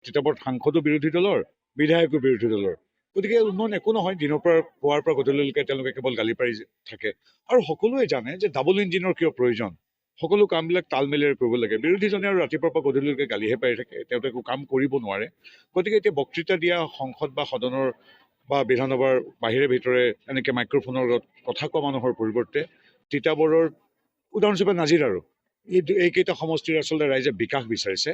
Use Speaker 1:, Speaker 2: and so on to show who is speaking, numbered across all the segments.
Speaker 1: তিতাবৰত সাংসদো বিৰোধী দলৰ, বিধায়কো বিৰোধী দলৰ। গতিকে উন্নয়ন একো নহয়, দিনৰ পৰা পুৱাৰ পৰা গধূলিলৈকে তেওঁলোকে কেৱল গালি পাৰি থাকে। আৰু সকলোৱে জানে যে ডাবল ইঞ্জিনৰ কিয় প্ৰয়োজন। সকলো কামবিলাক তালমেলেৰে কৰিব লাগে। বিৰোধীজনে আৰু ৰাতিপুৱাৰ পৰা গধূলিলৈকে গালিহে পাৰি থাকে, তেওঁলোকে একো কাম কৰিব নোৱাৰে। গতিকে এতিয়া বক্তৃতা দিয়া সংসদ বা সদনৰ বা বিধানসভাৰ বাহিৰে ভিতৰে এনেকৈ মাইক্ৰফোনৰ কথা কোৱা মানুহৰ পৰিৱৰ্তে তিতাবৰৰ উদাহৰণস্বৰূপে নাজিৰ আৰু এইকেইটা সমষ্টিৰ আচলতে ৰাইজে বিকাশ বিচাৰিছে,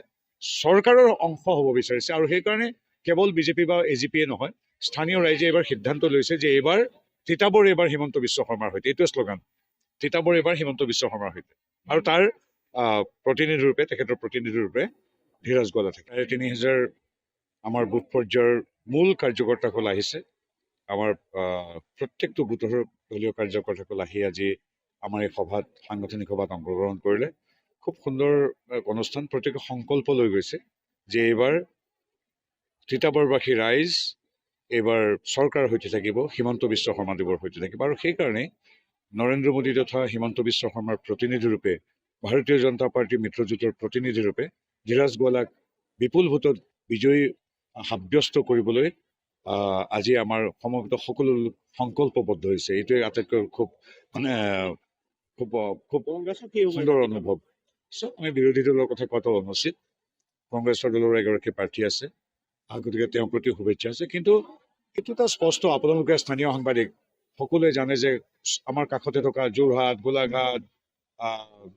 Speaker 1: চৰকাৰৰ অংশ হ'ব বিচাৰিছে। আৰু সেইকাৰণে কেৱল বিজেপি বা এজিপিয়ে নহয়, স্থানীয় ৰাইজে এইবাৰ সিদ্ধান্ত লৈছে যে এইবাৰ তিতাবৰ এইবাৰ হিমন্ত বিশ্ব শৰ্মাৰ সৈতে। এইটোৱে শ্লোগান, তিতাবৰ এইবাৰ হিমন্ত বিশ্ব শৰ্মাৰ সৈতে। আৰু তাৰ প্ৰতিনিধিৰূপে, তেখেতৰ প্ৰতিনিধিৰূপে ধীৰাজ গোৱালা থাকে। ৩,৫০০ আমাৰ বুথ পৰ্যায়ৰ মূল কাৰ্যকৰ্তাসকল আহিছে। আমাৰ প্ৰত্যেকটো বুথৰ দলীয় কাৰ্যকৰ্তাসকল আহি আজি আমাৰ এই সভাত, সাংগঠনিক সভাত অংশগ্ৰহণ কৰিলে। খুব সুন্দৰ অনুষ্ঠান। প্ৰত্যেকে সংকল্প লৈ গৈছে যে এইবাৰ তিতাবৰবাসী ৰাইজ এইবাৰ চৰকাৰৰ সৈতে থাকিব, হিমন্ত বিশ্ব শৰ্মাদেৱৰ সৈতে থাকিব। আৰু সেইকাৰণেই নৰেন্দ্ৰ মোদী তথা হিমন্ত বিশ্ব শৰ্মাৰ প্ৰতিনিধিৰূপে, ভাৰতীয় জনতা পাৰ্টীৰ মিত্ৰজোঁটৰ প্ৰতিনিধিৰূপে ধীৰাজ গোৱালাক বিপুল ভোটত বিজয়ী সাব্যস্ত কৰিবলৈ আজি আমাৰ সমবেত সকলো লোক সংকল্পবদ্ধ হৈছে। এইটোৱে আটাইতকৈ খুব সুন্দৰ অনুভৱ। আমি বিৰোধী দলৰ কথা কোৱাটো অনুচিত। কংগ্ৰেছৰ দলৰ এগৰাকী প্ৰাৰ্থী আছে, গতিকে তেওঁৰ প্ৰতি শুভেচ্ছা আছে। কিন্তু এইটো এটা স্পষ্ট, আপোনালোকে স্থানীয় সাংবাদিক সকলোৱে জানে যে আমাৰ কাষতে থকা যোৰহাট, গোলাঘাট,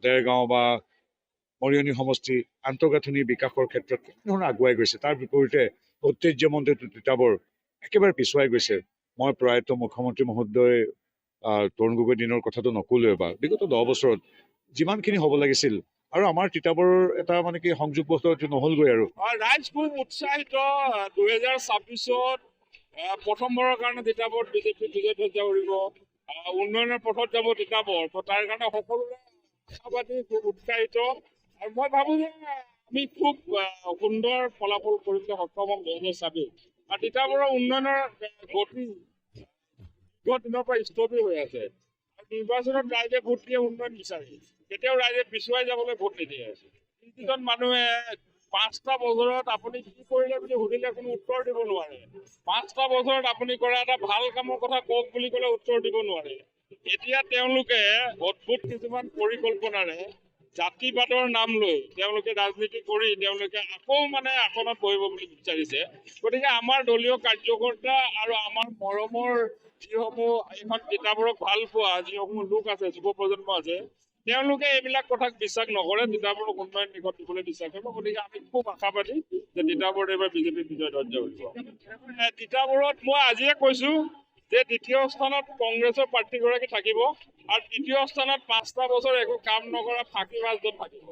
Speaker 1: দেৰগাঁও বা মৰিয়নি সমষ্টি আন্তঃগাঁথনি বিকাশৰ ক্ষেত্ৰত কেনেধৰণে আগুৱাই গৈছে। তাৰ বিপৰীতে ঐতিহ্যমণ্ডিত তিতাবৰ একেবাৰে পিছুৱাই গৈছে। মই প্ৰয়াত মুখ্যমন্ত্ৰী মহোদয় তৰুণ গগৈৰ দিনৰ কথাটো নকলোৱে, বা বিগত 10 বছৰত যিমানখিনি হ'ব লাগিছিল, আৰু আমাৰ তিতাবৰৰ এটা মানে কি সংযোগবদ্ধ নহ'লগৈ। আৰু
Speaker 2: ৰাইজ খুব উৎসাহিত। 2026ত প্ৰথমবাৰৰ কাৰণে তিতাবৰত বিজেপি বিজয় ধ্বজা উৰিব, উন্নয়নৰ পথত যাব তিতাবৰ। তাৰ কাৰণে সকলোৰে আশাবাদী, খুব উৎসাহিত। আৰু মই ভাবো যে আমি খুব সুন্দৰ ফলাফল কৰিবলৈ সক্ষম হ'ম 2026। আৰু তিতাবৰৰ উন্নয়নৰ গতি দিনৰ পৰা স্থবিৰ হৈ আছে। আৰু নিৰ্বাচনত ৰাইজে ভোট দিয়ে উন্নয়ন বিচাৰি, কেতিয়াও ৰাইজে পিছুৱাই যাবলৈ ভোট নিদিয়ে। যিজন মানুহে 5টা বছৰত আপুনি কি কৰিলে বুলি সুধিলে কোনো উত্তৰ দিব নোৱাৰে। 5টা বছৰত আপুনি কৰা এটা ভাল কামৰ কথা কওক বুলি ক'লে উত্তৰ দিব নোৱাৰে। এতিয়া তেওঁলোকে অদ্ভুত কিছুমান পৰিকল্পনাৰে জাতিবাদৰ নাম লৈ তেওঁলোকে ৰাজনীতি কৰি তেওঁলোকে আকৌ আসনত বহিব বুলি বিচাৰিছে। গতিকে আমাৰ দলীয় কাৰ্যকৰ্তা আৰু আমাৰ মৰমৰ যিসমূহ এইখন তিতাবৰক ভাল পোৱা যিসমূহ লোক আছে, যুৱ প্ৰজন্ম আছে, তেওঁলোকে এইবিলাক কথাক বিশ্বাস নকৰে, তিতাবৰক উন্নয়ন দিশত দিবলৈ বিশ্বাস কৰিব। গতিকে আমি খুব আশাবাদী যে তিতাবৰত এইবাৰ বিজেপি বিজয় ধ্বজা উৰিব। তিতাবৰত মই আজিয়ে কৈছো যে দ্বিতীয় স্থানত কংগ্ৰেছৰ প্ৰাৰ্থীগৰাকী থাকিব, আৰু তৃতীয় স্থানত 5টা বছৰ একো কাম নকৰা ফাঁকিবাজজন থাকিব।